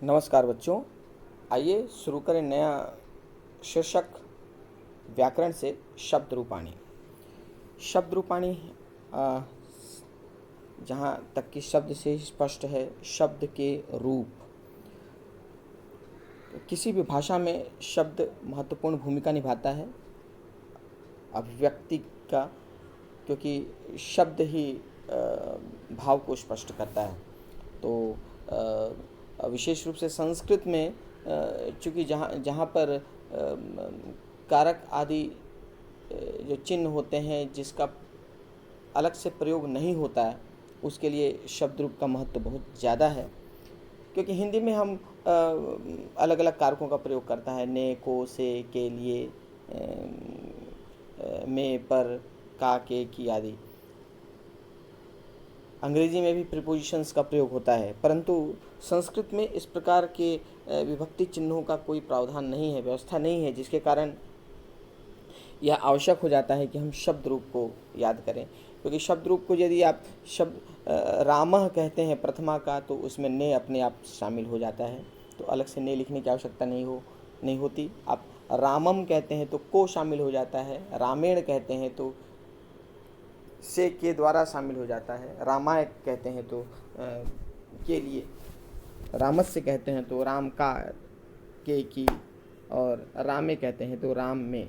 नमस्कार बच्चों, आइए शुरू करें नया शीर्षक व्याकरण से शब्द रूपाणी। शब्द रूपाणी जहाँ तक कि शब्द से ही स्पष्ट है, शब्द के रूप। किसी भी भाषा में शब्द महत्वपूर्ण भूमिका निभाता है अभिव्यक्ति का, क्योंकि शब्द ही भाव को स्पष्ट करता है। तो विशेष रूप से संस्कृत में चूँकि जहाँ पर कारक आदि जो चिन्ह होते हैं जिसका अलग से प्रयोग नहीं होता है, उसके लिए शब्द रूप का महत्व बहुत ज़्यादा है। क्योंकि हिंदी में हम अलग अलग कारकों का प्रयोग करता है, ने, को, से, के लिए, में, पर, का, के, की आदि। अंग्रेजी में भी प्रीपोजिशंस का प्रयोग होता है, परंतु संस्कृत में इस प्रकार के विभक्ति चिन्हों का कोई प्रावधान नहीं है, व्यवस्था नहीं है, जिसके कारण यह आवश्यक हो जाता है कि हम शब्द रूप को याद करें। क्योंकि शब्द रूप को यदि आप शब्द रामः कहते हैं प्रथमा का, तो उसमें ने अपने आप शामिल हो जाता है, तो अलग से ने लिखने की आवश्यकता नहीं होती। आप रामम कहते हैं तो को शामिल हो जाता है, रामेण कहते हैं तो से के द्वारा शामिल हो जाता है, रामाय कहते हैं तो के लिए, रामस्य कहते हैं तो राम का, के की, और रामे कहते हैं तो राम में।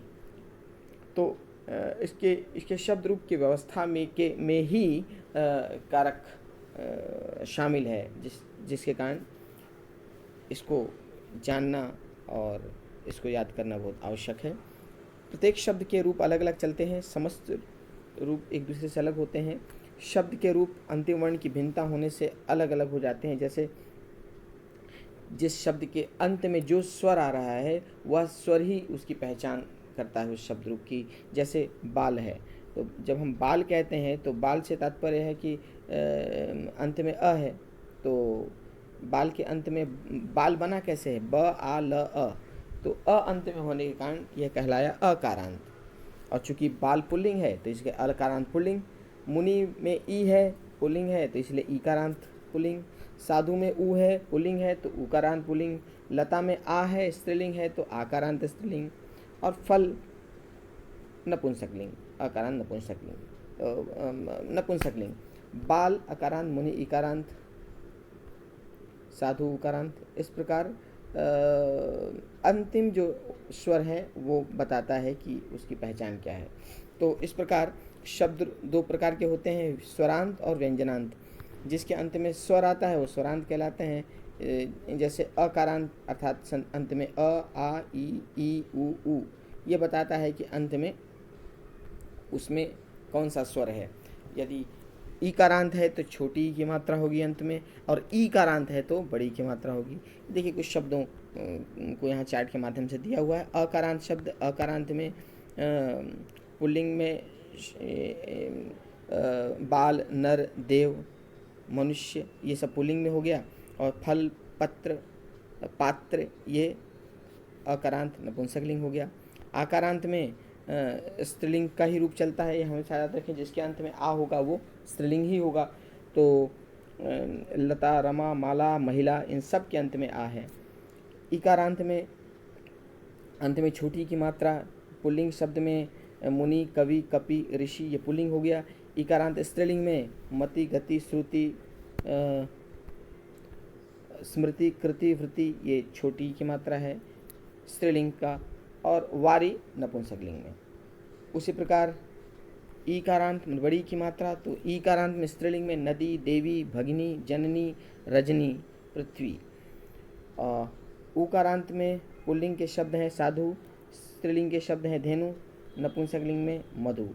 तो इसके शब्द रूप की व्यवस्था में ही कारक शामिल है, जिसके कारण इसको जानना और इसको याद करना बहुत आवश्यक है। प्रत्येक शब्द के रूप अलग अलग चलते हैं, समस्त रूप एक दूसरे से अलग होते हैं। शब्द के रूप अंतिम वर्ण की भिन्नता होने से अलग अलग हो जाते हैं। जैसे जिस शब्द के अंत में जो स्वर आ रहा है, वह स्वर ही उसकी पहचान करता है उस शब्द रूप की। जैसे बाल है, तो जब हम बाल कहते हैं तो बाल से तात्पर्य है कि अंत में अ है, तो बाल के अंत में बाल बना कैसे है, ब आ ल अ, तो अ अंत में होने के कारण यह कहलाया अकारांत। और चूंकि बाल पुल्लिंग है तो इसलिए अलकारांत पुल्लिंग। मुनि में ई है, पुल्लिंग है, तो इसलिए ईकारांत पुल्लिंग। साधु में ऊ है, पुल्लिंग है, तो उकारांत पुल्लिंग। लता में आ है, स्त्रीलिंग है, तो आकारांत स्त्रीलिंग। और फल नपुंसकलिंग, अकारांत नपुंसकलिंग, नपुंसकलिंग। बाल अकारांत, मुनि इकारांत, साधु उकारांत। इस प्रकार अंतिम जो स्वर है वो बताता है कि उसकी पहचान क्या है। तो इस प्रकार शब्द दो प्रकार के होते हैं, स्वरांत और व्यंजनांत। जिसके अंत में स्वर आता है वो स्वरांत कहलाते हैं। जैसे अकारांत अर्थात अंत में अ, आ, ई, उ, ये बताता है कि अंत में उसमें कौन सा स्वर है। यदि ईकारांत है तो छोटी की मात्रा होगी अंत में, और ईकारांत है तो बड़ी की मात्रा होगी। देखिए कुछ शब्दों को यहाँ चार्ट के माध्यम से दिया हुआ है। अकारांत शब्द, अकारांत में पुल्लिंग में बाल, नर, देव, मनुष्य, ये सब पुल्लिंग में हो गया। और फल, पत्र, पात्र, ये अकारांत नपुंसकलिंग हो गया। आकारांत में स्त्रीलिंग का ही रूप चलता है, ये हमेशा याद रखें। जिसके अंत में आ होगा वो स्त्रीलिंग ही होगा। तो लता, रमा, माला, महिला, इन सब के अंत में आ है। इकारांत में अंत में छोटी की मात्रा, पुल्लिंग शब्द में मुनि, कवि, कपि, ऋषि, ये पुल्लिंग हो गया। इकारांत स्त्रीलिंग में मति, गति, श्रुति, स्मृति, कृति, वृत्ति, ये छोटी की मात्रा है स्त्रीलिंग का। और वारी नपुंसकलिंग में। उसी प्रकार ईकारांत में बड़ी की मात्रा, तो ईकारांत में स्त्रीलिंग में नदी, देवी, भगिनी, जननी, रजनी, पृथ्वी। उकारांत में पुल्लिंग के शब्द हैं साधु, स्त्रीलिंग के शब्द हैं धेनु, नपुंसकलिंग में मधु।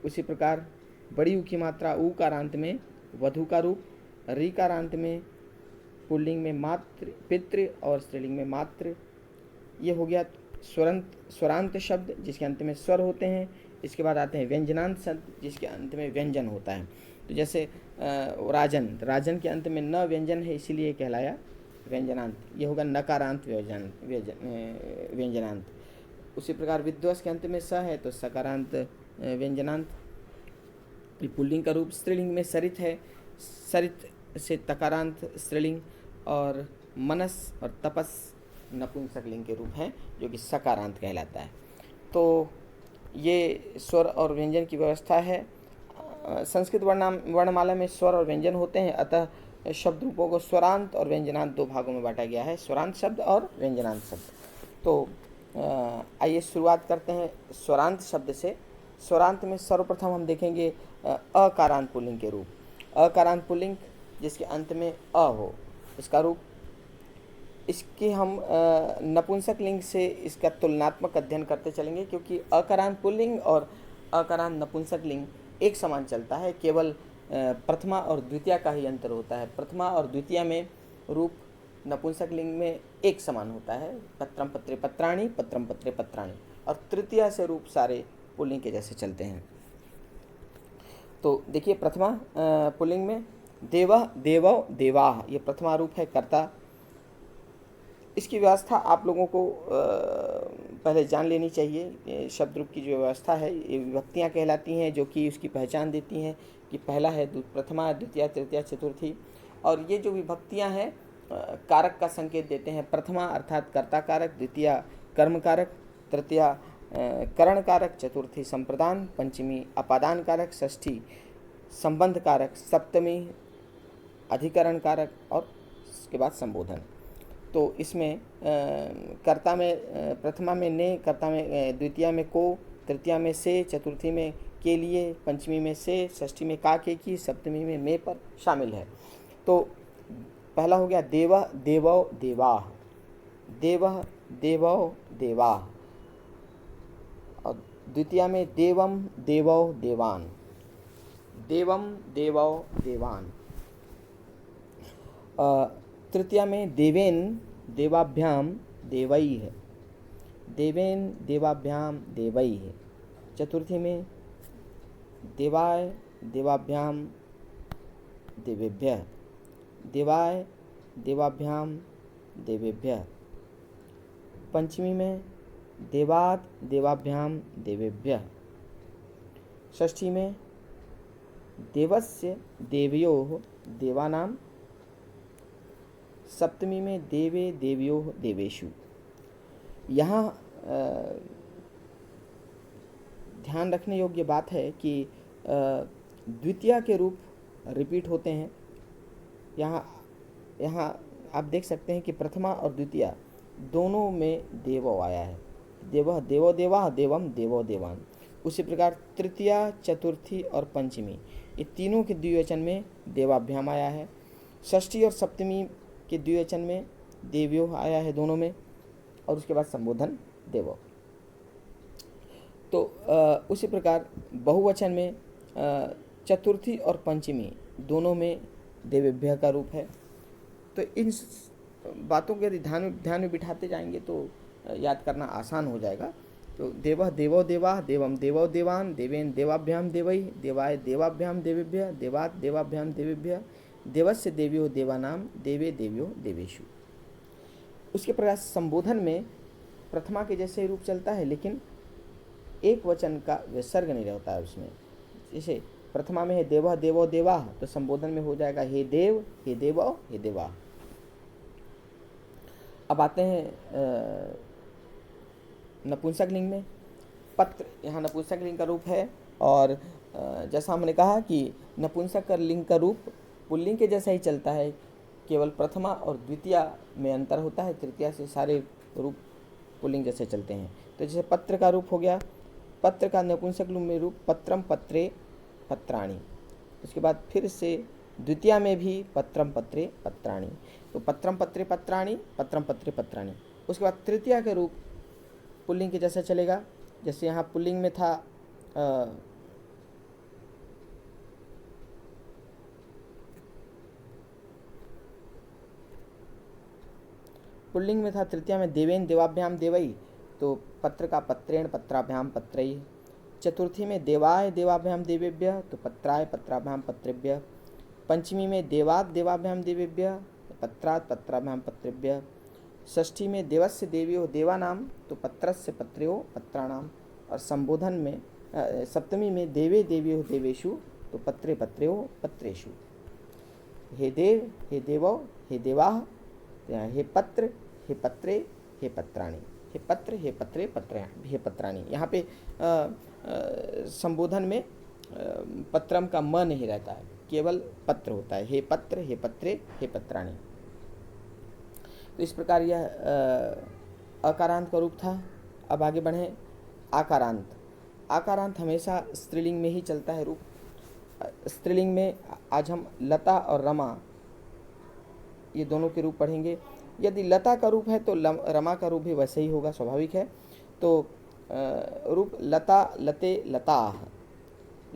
उसी प्रकार बड़ी ऊ की मात्रा उकारांत में वधु का रूप, रीकारांत में पुल्लिंग में मात्र, पितृ, और स्त्रीलिंग में मात्र। ये हो गया स्वरांत शब्द जिसके अंत में स्वर होते हैं। इसके बाद आते हैं व्यंजनांत शब्द जिसके अंत में व्यंजन होता है। तो जैसे राजन के अंत में न व्यंजन है, इसीलिए कहलाया व्यंजनांत। ये होगा नकारांत व्यंजनांत। उसी प्रकार विध्वस के अंत में स है तो सकारांत व्यंजनांत। पुल्लिंग का रूप स्त्रीलिंग में सरित है, सरित से तकारांत स्त्रीलिंग। और मनस और तपस नपुंसक लिंग के रूप हैं, जो कि सकारांत कहलाता है। तो ये स्वर और व्यंजन की व्यवस्था है। संस्कृत वर्णमाला में स्वर और व्यंजन होते हैं, अतः शब्द रूपों को स्वरांत और व्यंजनांत दो भागों में बांटा गया है, स्वरांत शब्द और व्यंजनांत शब्द। तो आइए शुरुआत करते हैं स्वरांत शब्द से। स्वरांत में सर्वप्रथम हम देखेंगे अकारांत पुल्लिंग के रूप। अकारांत पुल्लिंग जिसके अंत में अ हो, इसका रूप। इसके हम नपुंसक लिंग से इसका तुलनात्मक अध्ययन करते चलेंगे, क्योंकि अकारांत पुल्लिंग और अकारांत नपुंसक लिंग एक समान चलता है, केवल प्रथमा और द्वितीया का ही अंतर होता है। प्रथमा और द्वितीया में रूप नपुंसक लिंग में एक समान होता है, पत्रम पत्रे पत्राणि, पत्रम पत्रे पत्राणि, और तृतीया से रूप सारे पुल्लिंग के जैसे चलते हैं। तो देखिए प्रथमा पुल्लिंग में देवः देवौ देवाः, ये प्रथमा रूप है, कर्ता। इसकी व्यवस्था आप लोगों को पहले जान लेनी चाहिए। शब्द रूप की जो व्यवस्था है, ये विभक्तियाँ कहलाती हैं, जो कि उसकी पहचान देती हैं कि पहला है प्रथमा, द्वितीया, तृतीया, चतुर्थी। और ये जो विभक्तियाँ हैं कारक का संकेत देते हैं। प्रथमा अर्थात कर्ता कारक, द्वितीया कर्म कारक, तृतीया करण कारक, चतुर्थी संप्रदान, पंचमी अपादान कारक, षष्ठी संबंध कारक, सप्तमी अधिकरण कारक, और इसके बाद संबोधन। तो इसमें कर्ता में प्रथमा में ने, कर्ता में द्वितीया में को, तृतीया में से, चतुर्थी में के लिए, पंचमी में से, षष्ठी में का के की, सप्तमी में मे पर शामिल है। तो पहला हो गया देवः देवौ देवाः, देवः देवौ देवाः, और द्वितीया में देवम देवौ देवान्, देवम देवौ देवान्। तृतीया में देवेन देवाभ्याम देवैः, देवेन देवाभ्याम देवैः। चतुर्थी में देवाय देवाभ्याम देवेभ्यः, देवाय देवाभ्याम देवेभ्यः। पंचमी में देवात् देवाभ्याम देवेभ्यः। षष्ठी में देवस्य देवयोः देवानां। सप्तमी में देवे देवयोः देवेषु। यहाँ ध्यान रखने योग्य बात है कि द्वितीया के रूप रिपीट होते हैं। यहाँ आप देख सकते हैं कि प्रथमा और द्वितीया दोनों में देवो आया है, देवः देवो देवाः, देवम देवो देवान्। उसी प्रकार तृतीया, चतुर्थी और पंचमी, ये तीनों के द्विवचन में देवाभ्याम आया है। षष्ठी और सप्तमी के द्विवचन में देवयो आया है दोनों में, और उसके बाद संबोधन देवो। तो उसी प्रकार बहुवचन में चतुर्थी और पंचमी दोनों में देवेभ्य का रूप है। तो इन बातों के यदि ध्यान में बिठाते जाएंगे तो याद करना आसान हो जाएगा। तो देवः देवो देवाः, देवम देवो देवान्, देवेन देवाभ्याम देवैः, देवाय देवाभ्याम देवेभ्यः, देवात् देवाभ्याम देवेभ्यः, देवस्य देवयो देवानां, देवे देवयो देवेषु। उसके प्रकार संबोधन में प्रथमा के जैसे रूप चलता है, लेकिन एक वचन का विसर्ग नहीं रहता है उसमें। जैसे प्रथमा में है देवः देवो देवाः, तो संबोधन में हो जाएगा हे देव, हे देवो, हे देवा। अब आते हैं नपुंसक लिंग में। पत्र यहाँ नपुंसक लिंग का रूप है, और जैसा हमने कहा कि नपुंसक लिंग का रूप पुल्लिंग के जैसा ही चलता है, केवल प्रथमा और द्वितीया में अंतर होता है, तृतीया से सारे रूप पुल्लिंग जैसे चलते हैं। तो जैसे पत्र का रूप हो गया, पत्र का नपुंसक लिंग में रूप पत्रम पत्रे पत्राणि। उसके बाद फिर से द्वितीया में भी पत्रम पत्रे पत्राणि। तो पत्रम पत्रे पत्राणि, पत्रम पत्रे पत्राणि। उसके बाद तृतीया के रूप पुल्लिंग के जैसा चलेगा। जैसे यहाँ पुल्लिंग में था पुल्लिंग में था तृतीया में देवेन देवाभ्याम देवैः, तो पत्र का पत्रेण पत्राभ्याम पत्रैः। चतुर्थी में देवाय देवाभ्याम देवेभ्यः, तो पत्राय पत्राभ्याम पत्रेभ्यः। पंचमी में देवात् देवाभ्याम देवेभ्यः, पत्रात् पत्राभ्याम पत्रेभ्यः। षष्ठी में देवस्य देवयो देवानां, तो पत्रस्य पत्र्यो पत्राणाम। और संबोधन में सप्तमी में देवे देवयो देवेषु, तो पत्रे पत्र्यो पत्रेषु। हे देव, हे देवो, हे देवाः, तो यहाँ हे पत्र, हे पत्रे, हे पत्राणि, हे पत्र, हे पत्रे, हे पत्राणि। यहाँ पे संबोधन में पत्रम का म नहीं रहता है, केवल पत्र होता है। हे पत्र, हे पत्रे, हे पत्राणि। तो इस प्रकार यह अकारांत का रूप था। अब आगे बढ़ें आकारांत। आकारांत हमेशा स्त्रीलिंग में ही चलता है रूप। स्त्रीलिंग में आज हम लता और रमा ये दोनों के रूप पढ़ेंगे। यदि लता का रूप है तो रमा का रूप भी वैसे ही होगा, स्वाभाविक है। तो रूप लता, लते, लताः,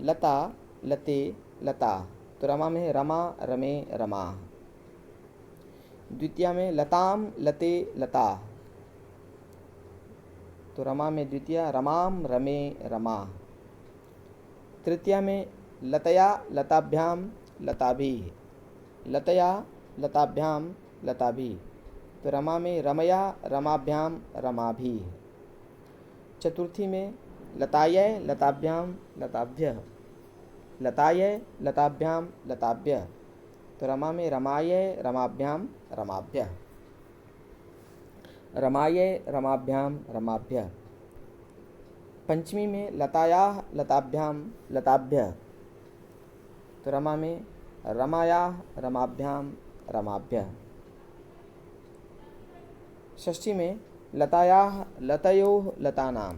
लता, लते, लताः। तो रमा में रमा, रमे, रमाः। द्वितीया में लताम, लते, लताः। तो रमा में द्वितीया रमाम, रमे, रमाः। तृतीया में लतया, लताभ्याम, लताभिः, लतया, लताभ्याम, लताभिः। तो रमा में रमया, रमाभ्याम, रमाभिः। चतुर्थी में लतायै, लताभ्याम, लताभ्यः, लतायै, लताभ्याम, लताभ्यः। तो रमा में रमायै, रमाभ्याम, रमाभ्यः, रमायै, रमाभ्याम, रमाभ्यः। पंचमी में लतायाः, लताभ्याम, लताभ्यः। तो रमा में रमायाः, रमाभ्याम, रमाभ्यः। षष्ठी में लतायाः, लतयोः, लतानां,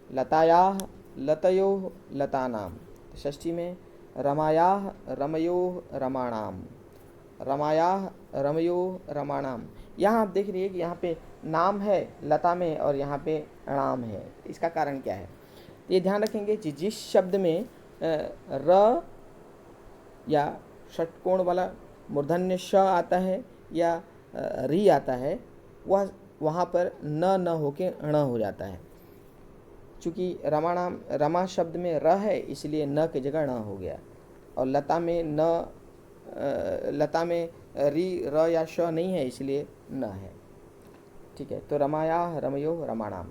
लतायाः, लतयोः, लतानां। षष्ठी में रमायाः, रमयोः, रमाणां, रमायाः, रमयोः, रमाणां। यहाँ आप देख रही है कि यहाँ पे नाम है लता में और यहाँ पे णाम है। इसका कारण क्या है? ये ध्यान रखेंगे कि जिस शब्द में र या षटकोण वाला मूर्धन्य श आता है या री आता है, वह वहाँ पर न होके ण हो जाता है। चूँकि रमाणाम, रमा शब्द में र है इसलिए न की जगह ण हो गया। और लता में लता में री, र या श नहीं है इसलिए न है। ठीक है। तो रमायाः, रमयोः, रमाणाम।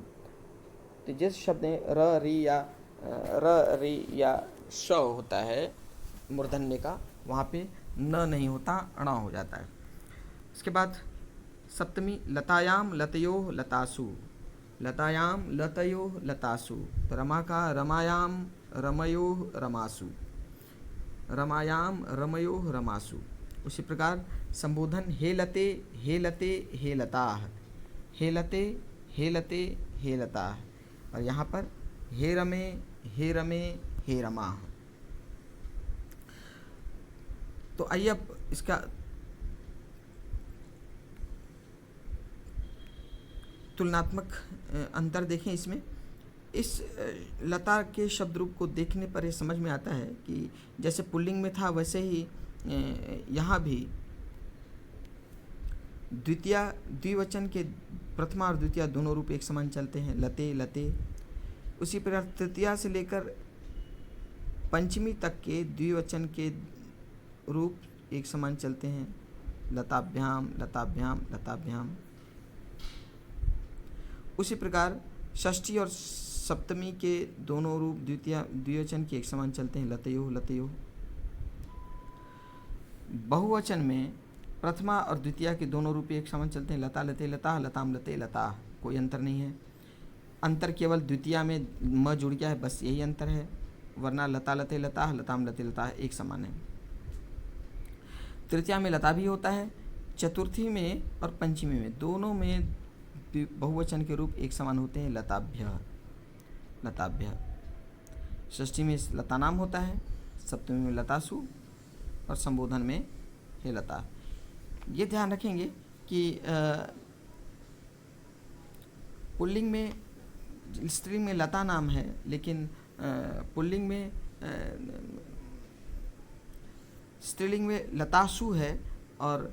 तो जिस शब्द में र री या श होता है मूर्धन्य का, वहाँ पे न नहीं होता, ण हो जाता है। इसके बाद सप्तमी लतायाम, लतयोः, लतासु, लतायाम, लतयोः, लतासु। तो रमा का रमायाम, रमयोः, रमासु, रमायाम, रमयोः, रमासु। उसी प्रकार संबोधन हे लते, हे लते, हे लताः, हे लते, हे लते, हे लताः। और यहाँ पर हे रमे, हे रमे, हे रमाः। तो आइए अब इसका तुलनात्मक अंतर देखें। इसमें इस लता के शब्द रूप को देखने पर यह समझ में आता है कि जैसे पुल्लिंग में था वैसे ही यहाँ भी द्विवचन के प्रथमा और द्वितीया दोनों रूप एक समान चलते हैं, लते, लते। उसी प्रकार तृतीया से लेकर पंचमी तक के द्विवचन के रूप एक समान चलते हैं, लताभ्याम, लताभ्याम, लताभ्याम। उसी प्रकार षष्ठी और सप्तमी के दोनों रूप द्विवचन के एक समान चलते हैं, लतयोः, लतयोः। बहुवचन में प्रथमा और द्वितीया के दोनों रूप एक समान चलते हैं, लता, लते, लताः, लताम, लते, लताः। कोई अंतर नहीं है। अंतर केवल द्वितीया में म जुड़ गया है, बस यही अंतर है, वरना लता, लते, लताः, लताम, लते, लताः एक समान है। तृतीया में लता भी होता है, चतुर्थी में और पंचमी में दोनों में बहुवचन के रूप एक समान होते हैं, लताभ्यः, लताभ्यः। षष्ठी में लता नाम होता है, सप्तमी में लतासु और संबोधन में हे लता। ये ध्यान रखेंगे कि पुल्लिंग में, स्त्रीलिंग में लता नाम है, लेकिन पुल्लिंग में स्त्रीलिंग में लतासु है और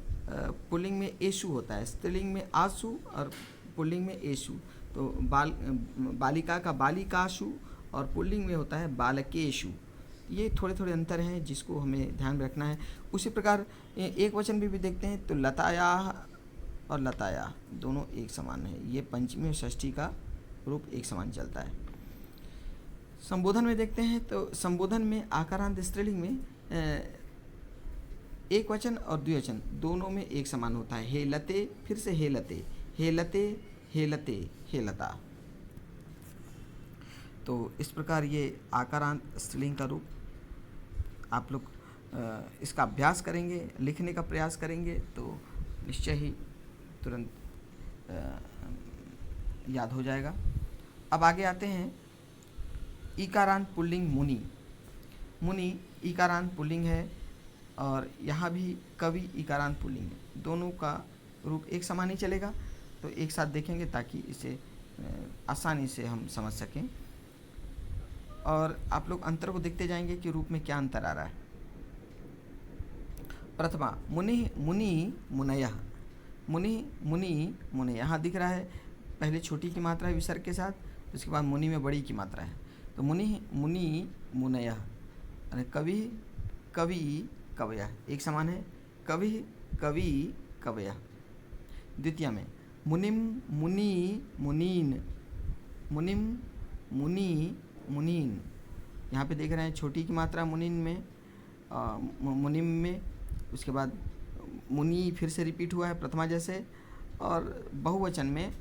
पुल्लिंग में एषु होता है। स्त्रीलिंग में आसु और पुल्लिंग में एषु। तो बालिका का बालिकासु और पुल्लिंग में होता है बालकेषु। ये थोड़े थोड़े अंतर हैं जिसको हमें ध्यान में रखना है। उसी प्रकार एक वचन भी देखते हैं तो लतायाः और लतायाः दोनों एक समान है। ये पंचमी और षष्ठी का रूप एक समान चलता है। संबोधन में देखते हैं तो संबोधन में आकारांत स्त्रीलिंग में एक वचन और द्विवचन दोनों में एक समान होता है। हे लते, फिर से हे लते, हे लते, हे लते, हे लता। तो इस प्रकार ये आकारांत स्त्रीलिंग का रूप आप लोग इसका अभ्यास करेंगे, लिखने का प्रयास करेंगे तो निश्चय ही तुरंत याद हो जाएगा। अब आगे आते हैं ईकारांत पुल्लिंग मुनि। मुनि ईकारांत पुल्लिंग है और यहाँ भी कवि ईकारांत पुल्लिंग है। दोनों का रूप एक समान ही चलेगा, तो एक साथ देखेंगे ताकि इसे आसानी से हम समझ सकें। और आप लोग अंतर को देखते जाएंगे कि रूप में क्या अंतर आ रहा है। प्रथमा मुनि मुनि मुनयः, मुनि मुनि मुनि, यहाँ दिख रहा है पहले छोटी की मात्रा है विसर्ग के साथ, उसके बाद मुनि में बड़ी की मात्रा है। तो मुनि मुनि मुनयः, अरे कवि कवि कवयः एक समान है, कवि कवि कवयः। द्वितीय में मुनिम मुनि मुनीन, मुनिम मुनि मुनीन, यहाँ पे देख रहे हैं छोटी की मात्रा मुनिन में, मुनिम में, उसके बाद मुनि फिर से रिपीट हुआ है प्रथमा जैसे, और बहुवचन में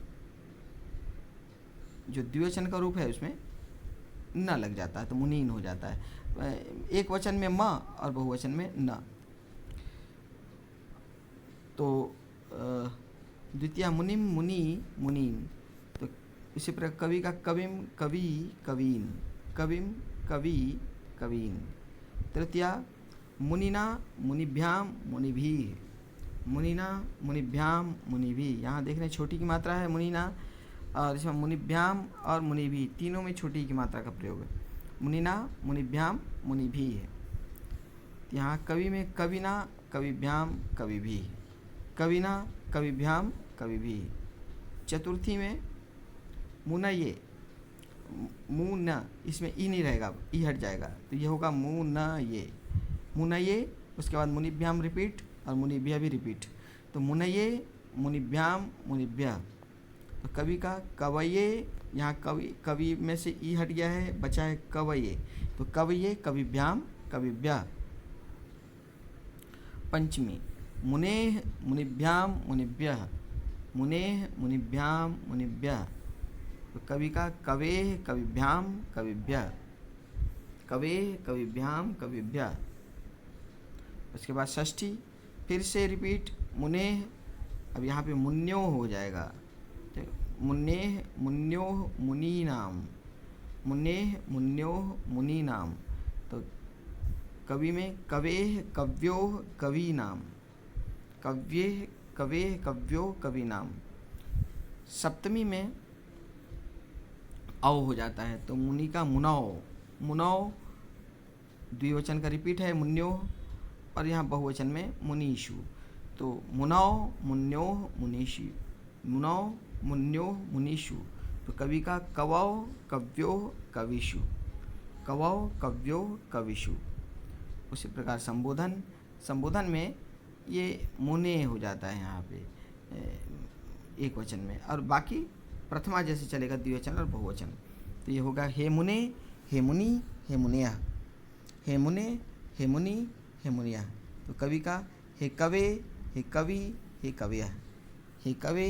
जो द्विवचन का रूप है उसमें न लग जाता है तो मुनीन हो जाता है। एक वचन में म और बहुवचन में न। तो द्वितीय मुनिम मुनि मुनीन, तो इसी प्रकार कवि का कविम कवि कवीन, कविम कवि कवीन। तृतीय मुनिना मुनिभ्याम मुनिभिः, मुनिना मुनिभ्याम मुनिभिः, यहाँ देख रहे हैं छोटी की मात्रा है मुनिना, और इसमें मुनिभ्याम और मुनिभिः तीनों में छोटी की मात्रा का प्रयोग है। मुनिना मुनिभ्याम मुनिभिः है। यहाँ कवि में कविना कविभ्याम कविभिः, कविना कविभ्याम कविभिः। चतुर्थी में मुनये, मुन, इसमें ई नहीं रहेगा, ई हट जाएगा, तो ये होगा मुनये, मुनये, उसके बाद मुनिभ्याम रिपीट और मुनिभ्य भी रिपीट, तो मुनये मुनिभ्याम मुनिभ्य। तो कवि का कवये, यहाँ कवि में से ई हट गया है, बचा है कवये, तो कवये कविभ्याम कविभ्य। पंचमी मुनेः मुनिभ्याम मुनिभ्यः, मुनेः मुनिभ्याम मुनिभ्यः, तो कवि का कवेः कविभ्याम कविभ्यः, कवेः कविभ्याम कविभ्यः। उसके बाद षष्ठी फिर से रिपीट मुनेः, अब यहाँ पे मुन्यो हो जाएगा, तो मुन्नेः मुन्योः मुनीनाम, मुन्नेः मुन्योः मुनीनाम, तो कवि में कवेः कव्योः कवीनाम, कव्येः कवेः कव्योः कवीनाम। सप्तमी में औ हो जाता है, तो मुनि का मुनौ, मुनौ द्विवचन का रिपीट है मुन्योः, और यहाँ बहुवचन में मुनीषु, तो मुनौ मुन्योः मुनीषु, मुनौ मुन्योः मुनीषु, तो कवि का कवौ कव्योः कविषु, कवौ कव्योः कविषु। उसी प्रकार संबोधन, संबोधन में ये मुने हो जाता है यहाँ पे एक वचन में, और बाकी प्रथमा जैसे चलेगा द्विवचन और बहुवचन। तो ये होगा हे मुने हे मुनि हे मुनियः, हे मुने हे मुनि हे मुनियः। तो कवि का हे कवे हे कवि हे कवयः, हे कवे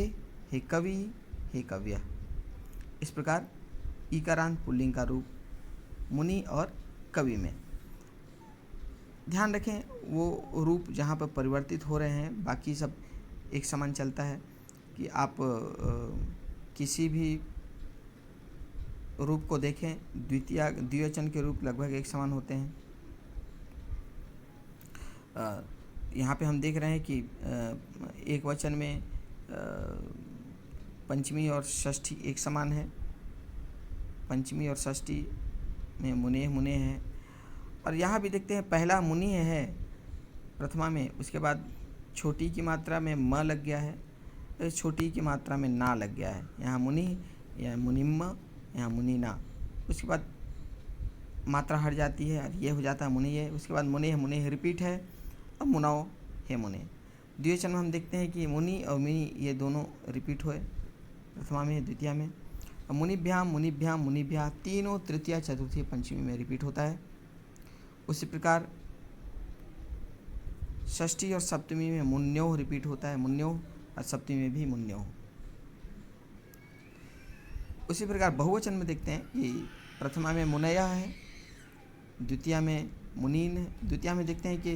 हे कवि हे कव्यः। इस प्रकार ईकारांत पुल्लिंग का रूप मुनि और कवि में। ध्यान रखें वो रूप जहाँ पर परिवर्तित हो रहे हैं, बाकी सब एक समान चलता है, कि आप किसी भी रूप को देखें, द्विवचन के रूप लगभग एक समान होते हैं। यहाँ पे हम देख रहे हैं कि एक वचन में पंचमी और षष्ठी एक समान है, पंचमी और षष्ठी में मुने मुने है, और यहाँ भी देखते हैं पहला मुनि है प्रथमा में, उसके बाद छोटी की मात्रा में म लग गया है, तो छोटी की मात्रा में ना लग गया है, यहाँ मुनि, यहाँ मुनिम, यहाँ मुनिना, उसके बाद मात्रा हट जाती है और ये हो जाता है मुनिये, उसके बाद मुने रिपीट है, अब मुनौ हे मुने। द्विवचन में हम देखते हैं कि मुनि और मुनि ये दोनों रिपीट हुए प्रथमा में द्वितीय में, और मुनिभ्याम मुनिभ्याम मुनिभ्या तीनों तृतीय चतुर्थी पंचमी में रिपीट होता है। उसी प्रकार षष्ठी और सप्तमी में मुन्योः रिपीट होता है, मुन्योः, और सप्तमी में भी मुन्योः। उसी प्रकार बहुवचन में देखते हैं कि प्रथमा में मुनयः है, द्वितीया में मुनीन है। द्वितीया में देखते हैं कि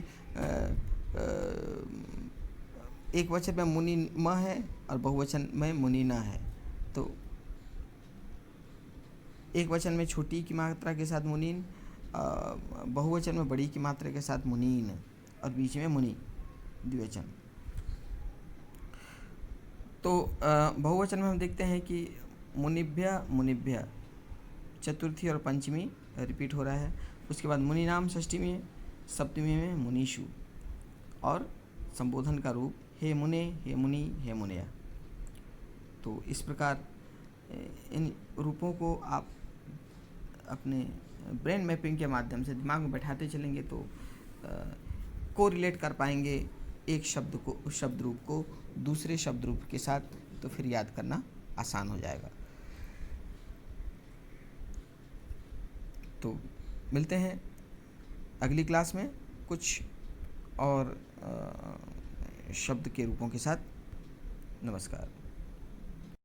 एक वचन में मुनीम है और बहुवचन में मुनीना है। तो एक वचन में छोटी की मात्रा के साथ मुनीन, बहुवचन में बड़ी की मात्रा के साथ मुनीन, और बीच में मुनि द्विवचन। तो बहुवचन में हम देखते हैं कि मुनिभ्य मुनिभ्य, चतुर्थी और पंचमी रिपीट हो रहा है। उसके बाद मुनि नाम षष्ठी में, सप्तमी में मुनीषु, और संबोधन का रूप हे मुने, हे मुनि, हे मुनया। तो इस प्रकार इन रूपों को आप अपने ब्रेन मैपिंग के माध्यम से दिमाग में बैठाते चलेंगे तो को रिलेट कर पाएंगे एक शब्द को, उस शब्द रूप को दूसरे शब्द रूप के साथ, तो फिर याद करना आसान हो जाएगा। तो मिलते हैं अगली क्लास में कुछ और शब्द के रूपों के साथ। नमस्कार।